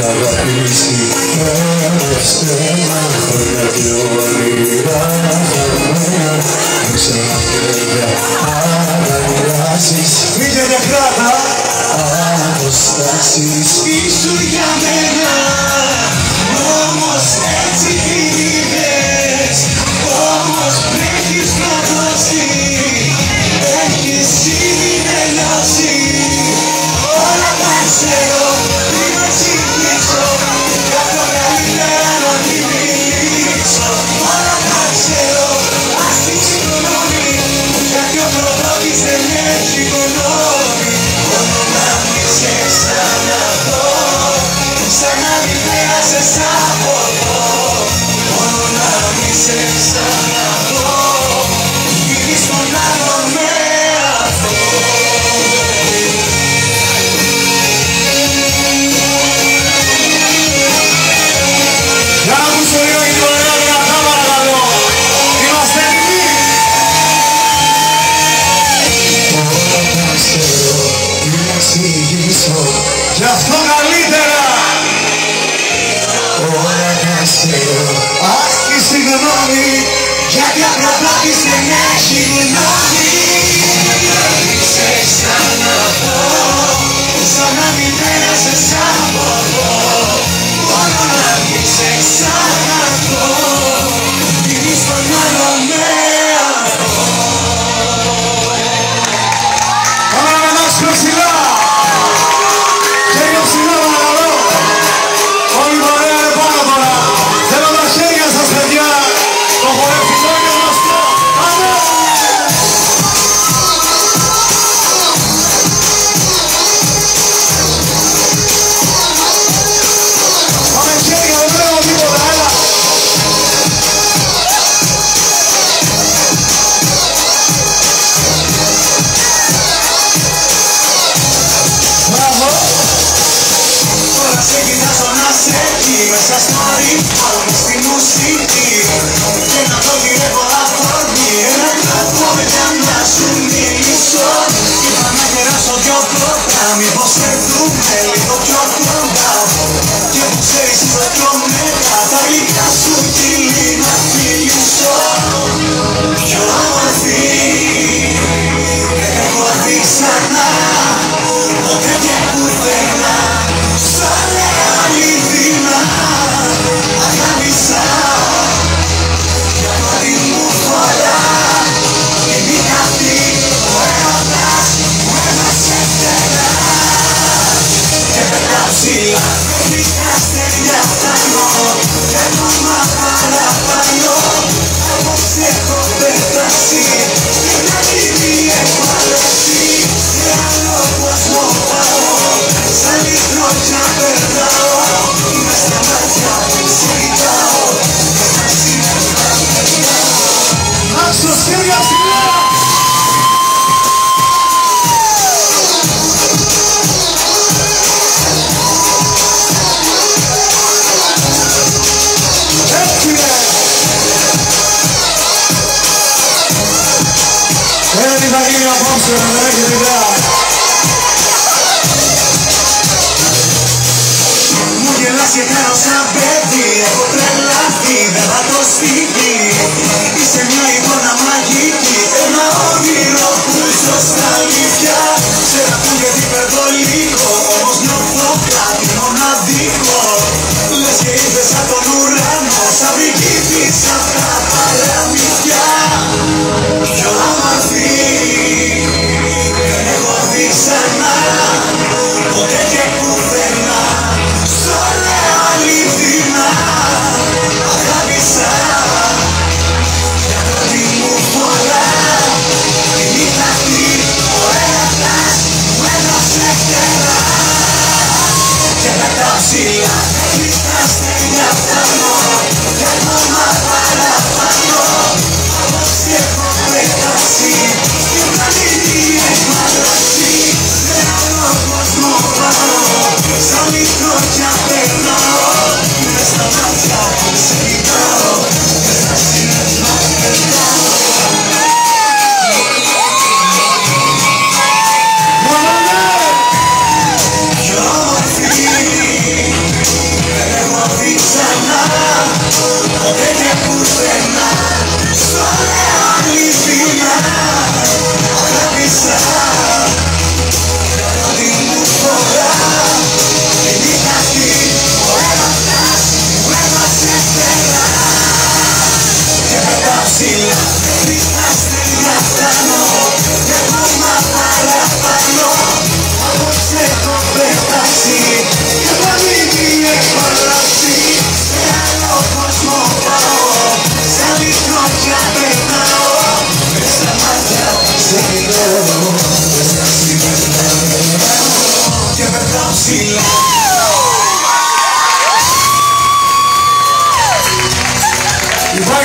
αγαπήσει στενά χρόνια και όνειρα χαρμένα δεν ξαναπρέπια αναγκάσεις Φύγε για κράτα αποστάσεις Ήσου για μένα όμως έτσι την είδες όμως βρέχεις να δώσει έχεις συνενώσει όλα τα ξέρω πριν να ξυπνήσω γι' αυτό καλύτερα να μην μιλήσω όλα τα ξέρω ας τη συγγνώμη γιατί ο προδότης δεν έχει γνώμη μόνο να μην σε ξαναδώ σαν να μην πέρασες από εδώ μόνο να μην σε ξαναδώ γυρνείς τον άλλο με αυτό Για να ακούσω λίγο και την ωραία δυνατά παρακαλώ είμαστε έτοιμοι όλα τα ξέρω πριν να εξηγήσω γι' αυτό καλύτερα όλα τα ξέρω ας τη συγγνώμη γιατί ακροβάτης δεν έχει γνώμη να μην σε ξαναδώ σαν να μην πέρασες από εδώ μόνο να μην σε ξαναδώ γυρνείς τον άλλο με αυτό Πάμε να μετάξουμε ψηλά και πιο ψηλά παρακαλώ όλη η παρέα είναι πάνω τώρα θέλω τα χέρια σας παιδιά το χορευτικό και γνωστό πάμε πάμε χέρια δεν βλέπω τίποτα έλα Μπράβο Τώρα ξεκινάς να σε εκεί μέσα στο ρυθμό μες στη μουσική και να το γυρεύω αφορμή ένα τρόπο για να σου μιλήσω είπα να κεράσω δυο πρώτα μήπως έρθουμε λίγο πιο κοντά και που ξέρεις το πιο μετά τα γλυκά σου χείλη να φιλήσω πιο όμορφη δεν έχω δει ξανά ποτέ και πουθενά σαν αληθινά αγάπησα για πρώτη μου φορά η νύχτα αυτή ο έρωτας μου έμασε φτερά και πετάω ψηλά μικρά αστέρια φτάνω έχω μα παραπάνω απόψε έχω πετάσει και μια τιμή έχω αλέσει σε άλλο κόσμο πάω σαν λιτρότια περνάω μες στα μάτια σε κοιτάω μεταξύ μας να περνάω Άξος χέρια ψηλά τι θα γίνει απόψε, δεν έχετε ιδέα. Μου γελάς και κάνω σαν παιδί, έχω τρελαθεί, δεν θα το σπίτι. Είσαι μια εικόνα μαγική, ένα όνειρο που ζω στα αλήθεια. Ξέρω ακούγεται υπερβολικό, όμως νιώθω κάτι μοναδικό. Λες και ήρθες από τον ουρανό, σαν πρικίπης απ' τα παραμύθια. Πιο όμορφη δεν έχω δει ξανά ποτέ και πουθενά στο λέω αληθινά αγάπησα για πρώτη μου φορά τη νύχτα αυτή ο έρωτας μου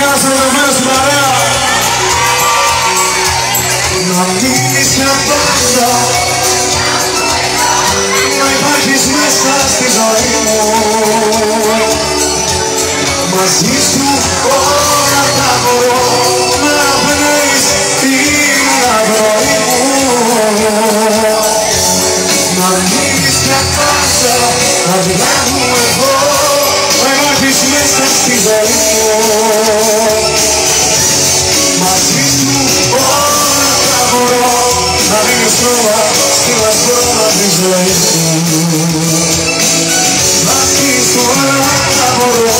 καλά στο δεδομένο στην παρέα. Να μείνεις για πάντα, να υπάρχεις μέσα στη ζωή μου. Μαζί σου όλα τα μπορώ, να πνέεις την αγροή μου. Να μείνεις για πάντα, να βγάλω εγώ, να υπάρχεις μέσα στη ζωή μου. Μαζί σου όλα τα μπορώ, να μείνεις τώρα στην ασπρόμα τη ζωή μου. Μαζί σου όλα τα μπορώ.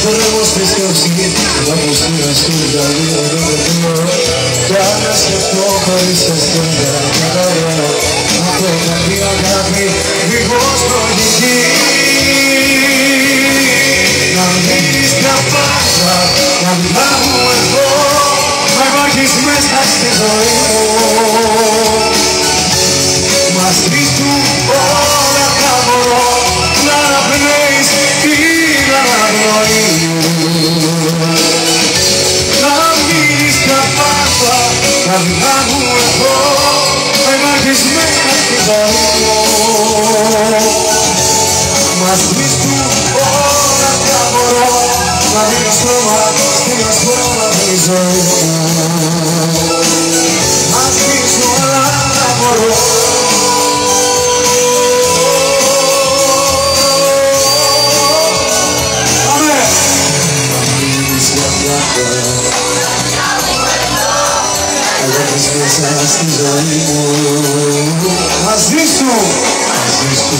Podemos descubrir la postura oscura de un dolor. Ganas que poco dices que ya no podría darme mi voz por ti. Να μείνεις για πάντα, να μιλάω εγώ, να υπάρχεις μέσα στη ζωή μου. Μαζί σου όλα τα μπορώ, να πνέεις την αγροή μου. Να μείνεις για πάντα, να μιλάω εγώ, να υπάρχεις μέσα στη ζωή μου. Μαζί σου όλα τα μπορώ, να μείνεις τώρα στην ασπρόμα τη ζωή μου. Μαζί σου όλα τα μπορώ. Αμέ! Να μείνεις για πάντα, να βλέπεις μέσα στη ζωή μου. Μαζί σου! Μαζί σου!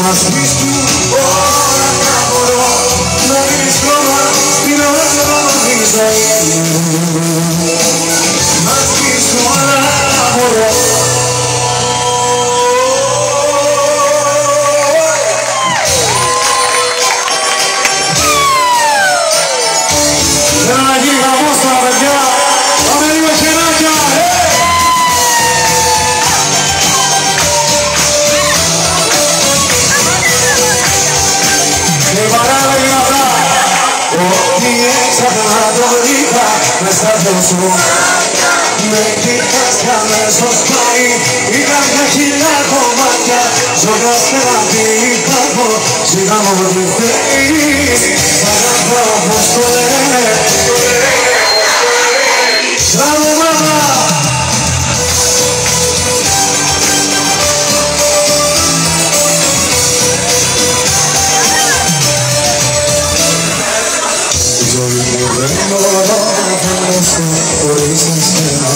Μαζί σου όλα τα μπορώ, να μείνεις τώρα στην ώρα τη ζωή μου. Μαζί σου όλα τα μπορώ. Θέλω να γίνει χαμός τώρα παιδιά, πάμε λίγο χεράκια. Και παράλληλα δυνατά, ό,τι έξαφνα το βρήκα μες στα δυο σου. Με κοιτάς κι αμέσως πάει, ήταν μια χιλιά κομμάτια. Ζωγάστε να την υπάρχω, σιγά μου ό,τι θέλεις. Σ' αγαπώ όπως το λένε. Μπράβο μάμα! Η ζωή μου δεν μπορώ να φανταστώ χωρίς εσένα.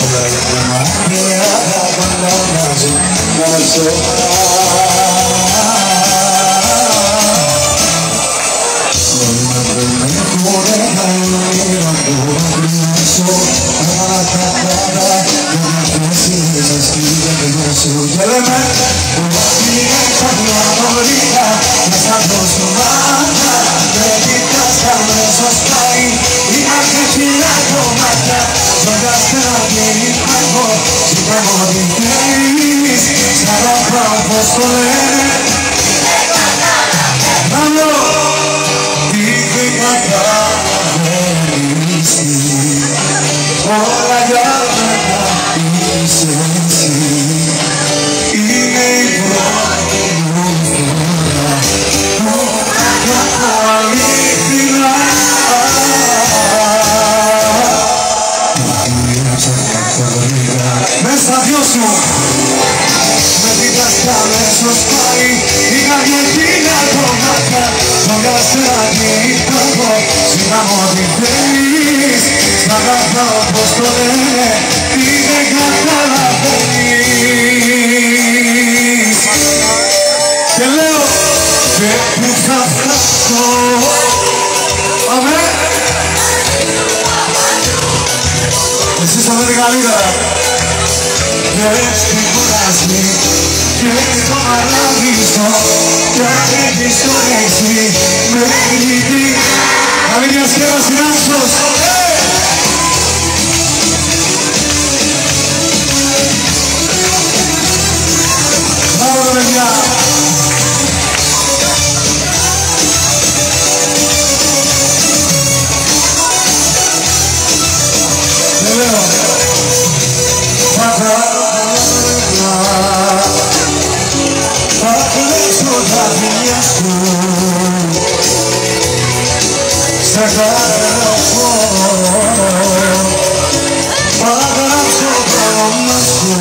Όλα είναι μακριά, πάντα μαζί μας τώρα. Όλα δεν έχουν άλλη να το αγγλιάσω. Αλλά τα πάντα δεν αφήσεις να σκύβεται. Και λέμε ότι έξαφνα το βρήκα μες στα δυο σου μάτια. Με κοιτάς κι αμέσως πάει, είχα και χιλιά κομμάτια. Ζωγάστε να την υπάρχω, σιγά μου ό,τι θέλεις. Σ' αγαπώ όπως το λένε. Μπράβο! Τι δεν καταλαβαίνεις τι, όλα για μένα είσαι εσύ. Είναι η πρώτη μου φορά που αγαπώ αλήθινα. Μες στα δυο σου. Με δίπλας κι αμέσως πάει η καρδιά εκείνα το μάτια. Όλα στα κοιτάω, σιγά μου ό,τι θέλεις. Σ' αγαπάω πως το λένε, τι δεν καταλαβαίνεις. Και λέω, και που θα φτάσω. Αμέ. Εσείς θα δείτε καλύτερα. Και στην κουρασμή και στο παράδεισο κι αν έχεις το έξι με κλειδί. Καλή διασκεύαση Νάσος. Μπράβο τα παιδιά. Δεν λέω. Θα κλείσω τα φιλιά σου στα καραφό. Θα γράψω το όνομα σου.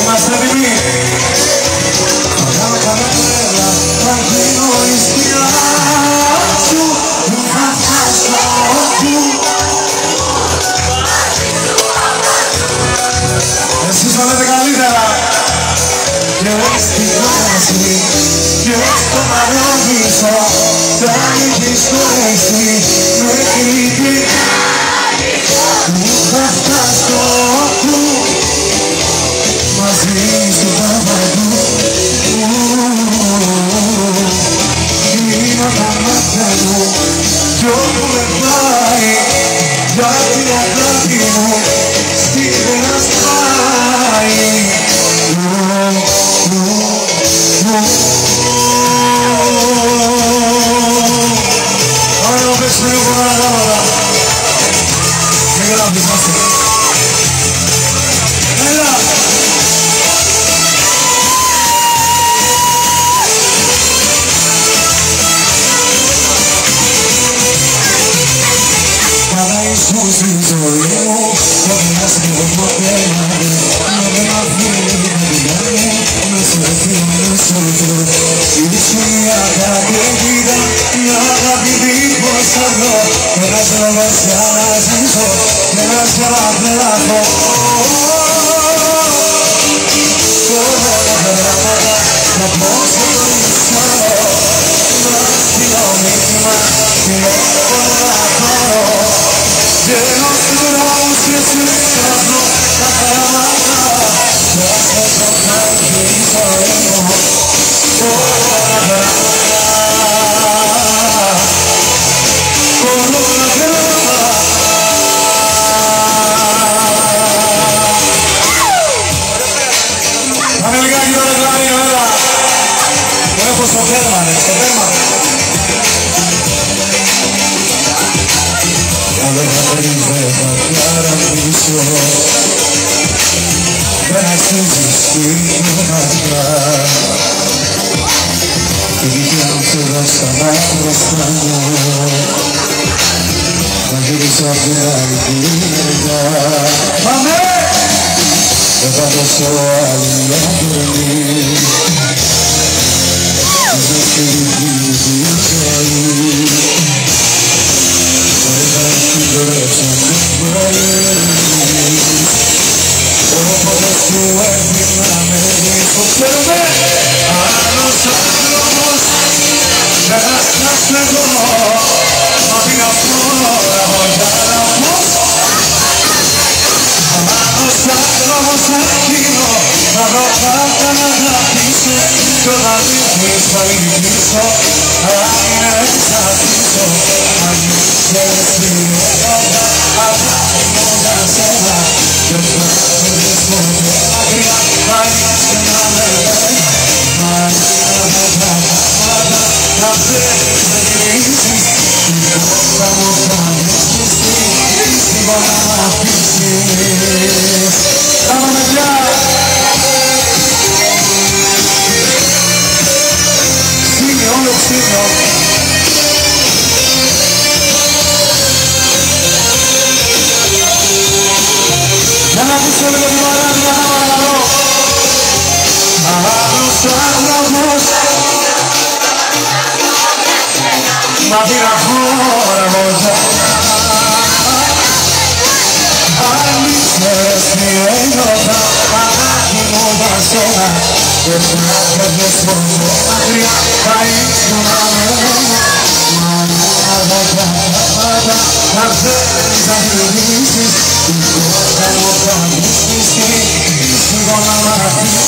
Είμαστε έτοιμοι. Θα κάνω κανένα, θα γίνω η σκιά σου. Που θα φτάσω όπου. Εσείς θα λέτε καλύτερα. Και στην κουρασμή και στο παράδεισο θα έχεις το έξι με κλειδί. Που θα φτάσω όπου μαζί σου θα παντού. Είναι τα μάτια μου κι όπου με πάει για την αγάπη μου στην περαστάει. Ωραία, πες με λίγο να γράμματα. Μην γράφεις, άστε. Έλα! Παραίσου στη ζωή μου, δεν άστεγω ποτέ να δει. Να με αφήνει να μιλάνε, με σε αφήνω στο δρόμο. Ήσουν μια καταιγίδα, μια αγάπη δίχως αυλό. Ένας λόγος για να ζήσω, και ένας για να περάσω. Τώρα τα πράγματα να πω στο μισό. Μα στείλω μήνυμα, τηλέφωνο να πάρω. Lleno tu voz y su soplo, la calamata, ya se toca el suelo. Como una grama. Dame el gallo de la vida, ¿verdad? Bueno, pues con Herman, δεν αξίζεις σήμερα. Η δικιά μου σε δώσα να μπροστά μου. Να γύρισα απ' την άλλη μεριά. Πάμε! Δεν θα δώσω άλλη αγωνή. Είσαι στη δική μου τη ζωή. Όποτε σου έρθει να με δεις το ξέρουμε. Άλλος άνθρωπος πέρασας εγώ. Μα πήγα τώρα για να πω. Άλλος άνθρωπος εκείνο θα ρωτάω να αγαπήσω. Κι όταν δείχνεις θα λυγίσω. Αν είναι θα ζήσω. Αν ξέρεις τι είναι εδώ. Αγάπη μου για σένα. Και φράζεις μου και μακριά. Θα είσαι να με λέει. Μα είναι με τα πράγματα. Να θέλεις να γυρίσεις. Την πόρτα μου θα με στήσεις. Την πόρτα να μ' αφήσεις. Πάμε παιδιά. Στήνει όλο ξύνο. Για να πεις την χώρα βοζά. Αλήθειες τι ένιωθα, αγάπη μου για σένα. Και να φεύγες μόνο μακριά, θα ήσουν αμένα. Μα πάντα να θέλεις να γυρίσεις, την κόρτα μου θα βρίσκεις και ήσουν να μ' αφήσεις.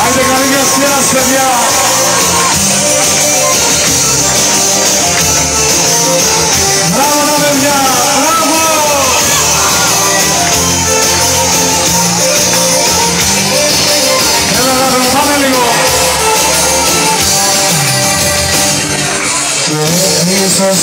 Άντε καλή μεσημέρα παιδιά. Μπράβο τα παιδιά, μπράβο. Έλα να πάμε λίγο. Και ίσως